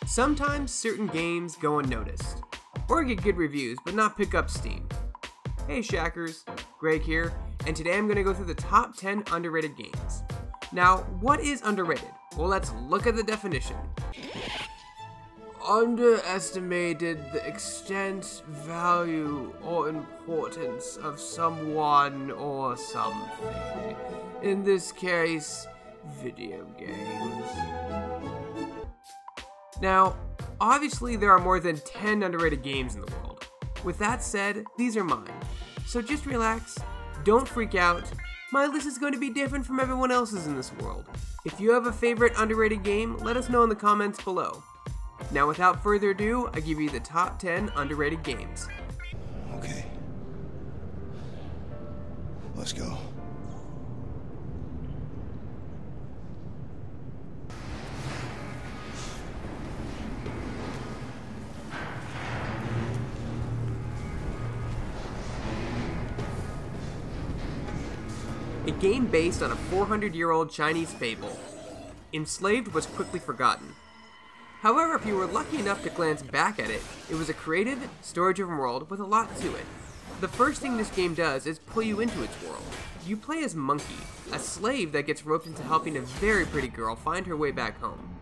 Sometimes certain games go unnoticed, or get good reviews but not pick up steam. Hey Shackers, Greg here, and today I'm going to go through the top 10 underrated games. Now, what is underrated? Well, let's look at the definition. Underestimated the extent, value, or importance of someone or something. In this case, video games. Now, obviously there are more than 10 underrated games in the world. With that said, these are mine. So just relax, don't freak out. My list is going to be different from everyone else's in this world. If you have a favorite underrated game, let us know in the comments below. Now without further ado, I give you the top 10 underrated games. Okay. Let's go. A game based on a 400-year-old Chinese fable. Enslaved was quickly forgotten. However, if you were lucky enough to glance back at it, it was a creative, story-driven world with a lot to it. The first thing this game does is pull you into its world. You play as Monkey, a slave that gets roped into helping a very pretty girl find her way back home.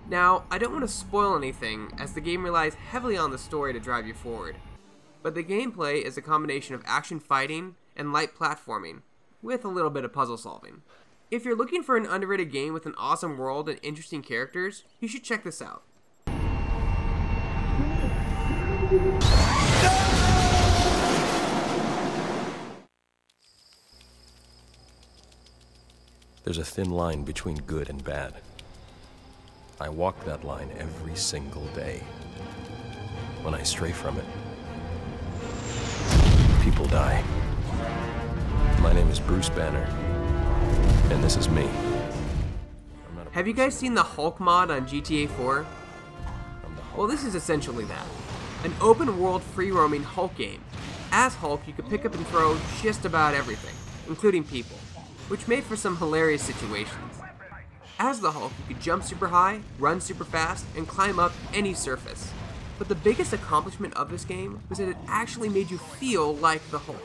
Now, I don't want to spoil anything, as the game relies heavily on the story to drive you forward. But the gameplay is a combination of action fighting and light platforming, with a little bit of puzzle solving. If you're looking for an underrated game with an awesome world and interesting characters, you should check this out. There's a thin line between good and bad. I walk that line every single day. When I stray from it, people die. My name is Bruce Banner, and this is me. Have you guys seen the Hulk mod on GTA 4? Well, this is essentially that. An open-world, free-roaming Hulk game. As Hulk, you could pick up and throw just about everything, including people, which made for some hilarious situations. As the Hulk, you could jump super high, run super fast, and climb up any surface. But the biggest accomplishment of this game was that it actually made you feel like the Hulk.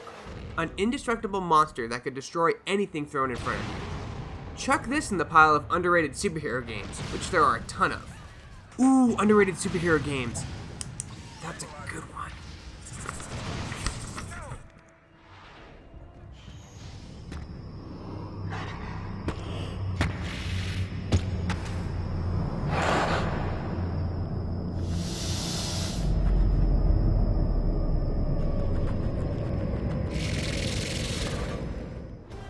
An indestructible monster that could destroy anything thrown in front of you. Chuck this in the pile of underrated superhero games, which there are a ton of. Ooh, underrated superhero games. That's a good one.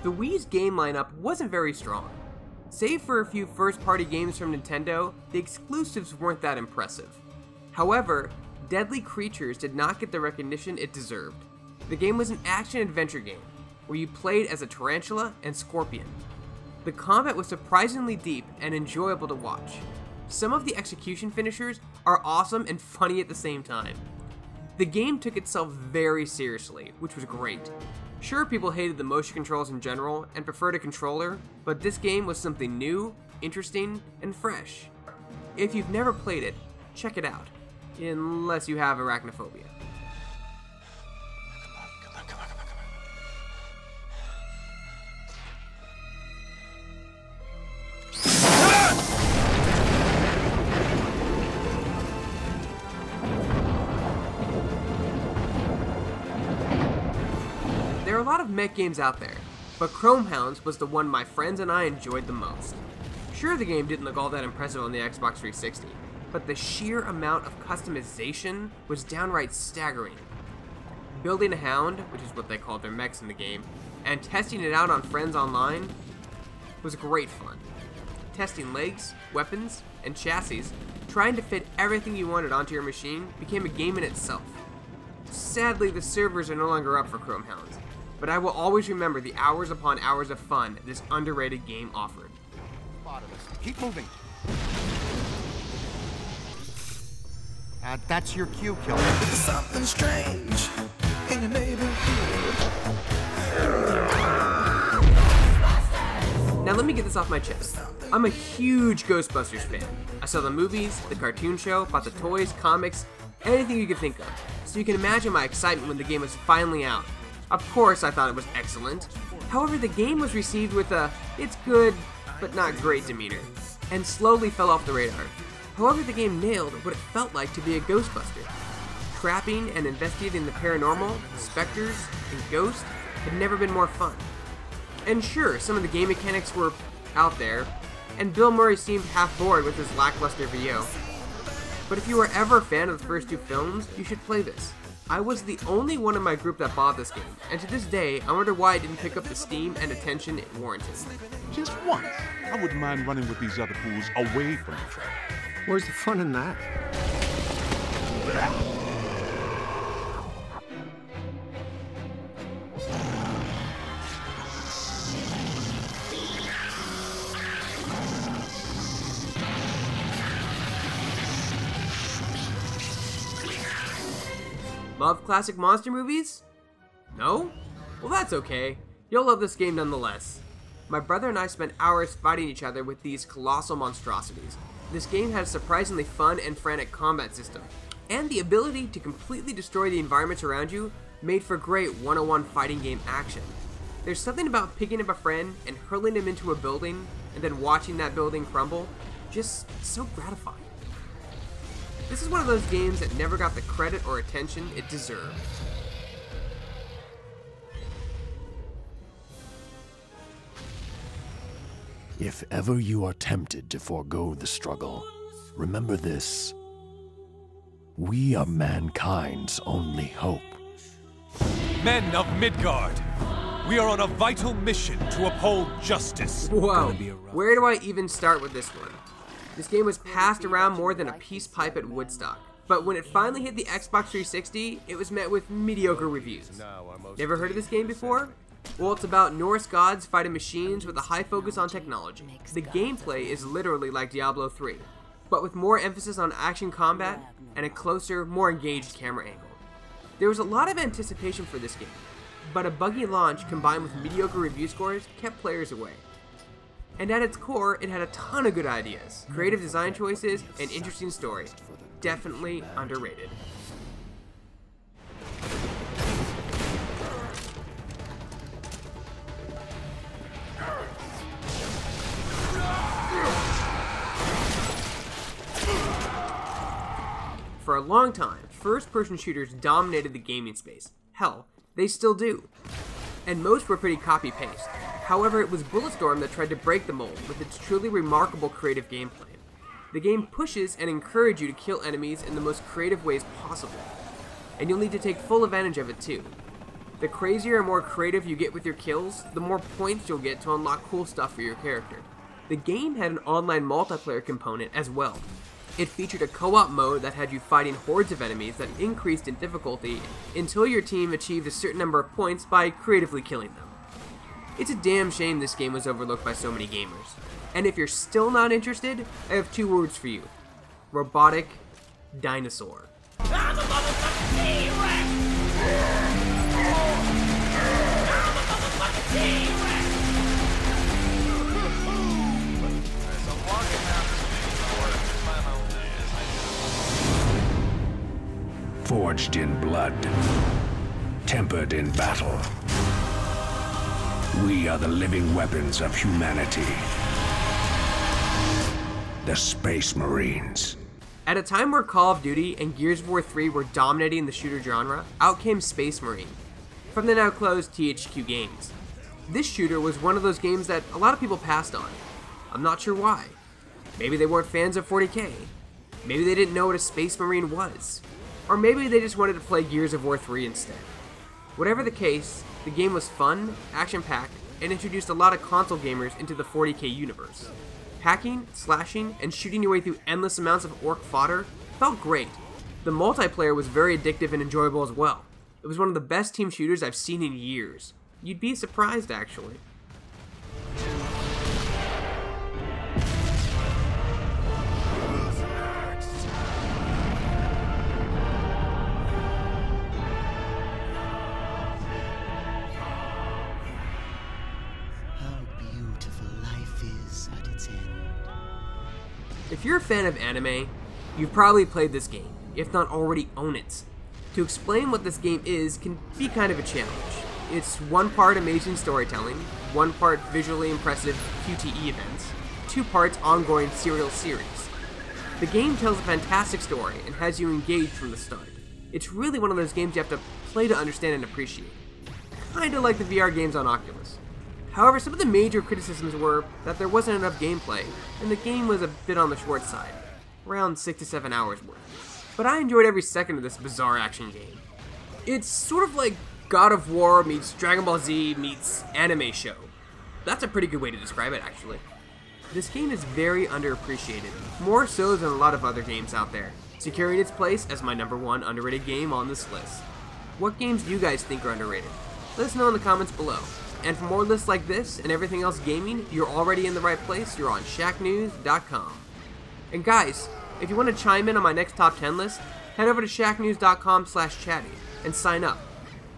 The Wii's game lineup wasn't very strong. Save for a few first-party games from Nintendo, the exclusives weren't that impressive. However, Deadly Creatures did not get the recognition it deserved. The game was an action-adventure game, where you played as a tarantula and scorpion. The combat was surprisingly deep and enjoyable to watch. Some of the execution finishers are awesome and funny at the same time. The game took itself very seriously, which was great. Sure, people hated the motion controls in general and preferred a controller, but this game was something new, interesting, and fresh. If you've never played it, check it out, unless you have arachnophobia. There are a lot of mech games out there, but Chrome Hounds was the one my friends and I enjoyed the most. Sure, the game didn't look all that impressive on the Xbox 360, but the sheer amount of customization was downright staggering. Building a hound, which is what they called their mechs in the game, and testing it out on friends online was great fun. Testing legs, weapons, and chassis, trying to fit everything you wanted onto your machine became a game in itself. Sadly, the servers are no longer up for Chrome Hounds, but I will always remember the hours upon hours of fun this underrated game offered. Keep moving. That's your cue, killer. There's something strange in your neighborhood. Now let me get this off my chest. I'm a huge Ghostbusters fan. I saw the movies, the cartoon show, bought the toys, comics, anything you could think of. So you can imagine my excitement when the game was finally out. Of course I thought it was excellent. However, the game was received with a, it's good, but not great demeanor, and slowly fell off the radar. However, the game nailed what it felt like to be a Ghostbuster. Trapping and investigating the paranormal, specters, and ghosts had never been more fun. And sure, some of the game mechanics were out there, and Bill Murray seemed half bored with his lackluster VO. But if you were ever a fan of the first two films, you should play this. I was the only one in my group that bought this game, and to this day, I wonder why it didn't pick up the steam and attention it warranted. Just once. I wouldn't mind running with these other fools away from the track. Where's the fun in that? Love classic monster movies? No? Well, that's okay. You'll love this game nonetheless. My brother and I spent hours fighting each other with these colossal monstrosities. This game has a surprisingly fun and frantic combat system, and the ability to completely destroy the environments around you made for great one-on-one fighting game action. There's something about picking up a friend and hurling him into a building, and then watching that building crumble, just so gratifying. This is one of those games that never got the credit or attention it deserved. If ever you are tempted to forego the struggle, remember this. We are mankind's only hope. Men of Midgard, we are on a vital mission to uphold justice. Whoa, where do I even start with this one? This game was passed around more than a peace pipe at Woodstock, but when it finally hit the Xbox 360, it was met with mediocre reviews. Never heard of this game before? Well, it's about Norse gods fighting machines with a high focus on technology. The gameplay is literally like Diablo 3, but with more emphasis on action combat and a closer, more engaged camera angle. There was a lot of anticipation for this game, but a buggy launch combined with mediocre review scores kept players away. And at its core, it had a ton of good ideas, creative design choices, and interesting story. Definitely underrated. For a long time, first-person shooters dominated the gaming space. Hell, they still do. And most were pretty copy-paste. However, it was Bulletstorm that tried to break the mold with its truly remarkable creative gameplay. The game pushes and encourages you to kill enemies in the most creative ways possible, and you'll need to take full advantage of it too. The crazier and more creative you get with your kills, the more points you'll get to unlock cool stuff for your character. The game had an online multiplayer component as well. It featured a co-op mode that had you fighting hordes of enemies that increased in difficulty until your team achieved a certain number of points by creatively killing them. It's a damn shame this game was overlooked by so many gamers. And if you're still not interested, I have two words for you. Robotic dinosaur. Forged in blood, tempered in battle. We are the living weapons of humanity. The Space Marines. At a time where Call of Duty and Gears of War 3 were dominating the shooter genre, out came Space Marine, from the now closed THQ Games. This shooter was one of those games that a lot of people passed on. I'm not sure why. Maybe they weren't fans of 40K. Maybe they didn't know what a Space Marine was. Or maybe they just wanted to play Gears of War 3 instead. Whatever the case, the game was fun, action-packed, and introduced a lot of console gamers into the 40K universe. Hacking, slashing, and shooting your way through endless amounts of orc fodder felt great. The multiplayer was very addictive and enjoyable as well. It was one of the best team shooters I've seen in years. You'd be surprised, actually. How beautiful life If you're a fan of anime, you've probably played this game, if not already own it. To explain what this game is can be kind of a challenge. It's one part amazing storytelling, one part visually impressive QTE events, 2 parts ongoing serial series. The game tells a fantastic story and has you engaged from the start. It's really one of those games you have to play to understand and appreciate. Kinda like the VR games on Oculus. However, some of the major criticisms were that there wasn't enough gameplay, and the game was a bit on the short side, around 6 to 7 hours worth. But I enjoyed every second of this bizarre action game. It's sort of like God of War meets Dragon Ball Z meets anime show. That's a pretty good way to describe it, actually. This game is very underappreciated, more so than a lot of other games out there, securing its place as my #1 underrated game on this list. What games do you guys think are underrated? Let us know in the comments below. And for more lists like this and everything else gaming, you're already in the right place. You're on shacknews.com. And guys, if you want to chime in on my next top 10 list, head over to shacknews.com/chatty and sign up.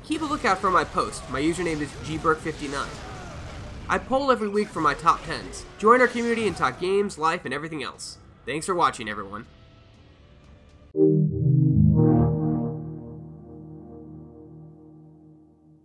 Keep a lookout for my post. My username is gburk59. I poll every week for my top 10s. Join our community and talk games, life, and everything else. Thanks for watching, everyone.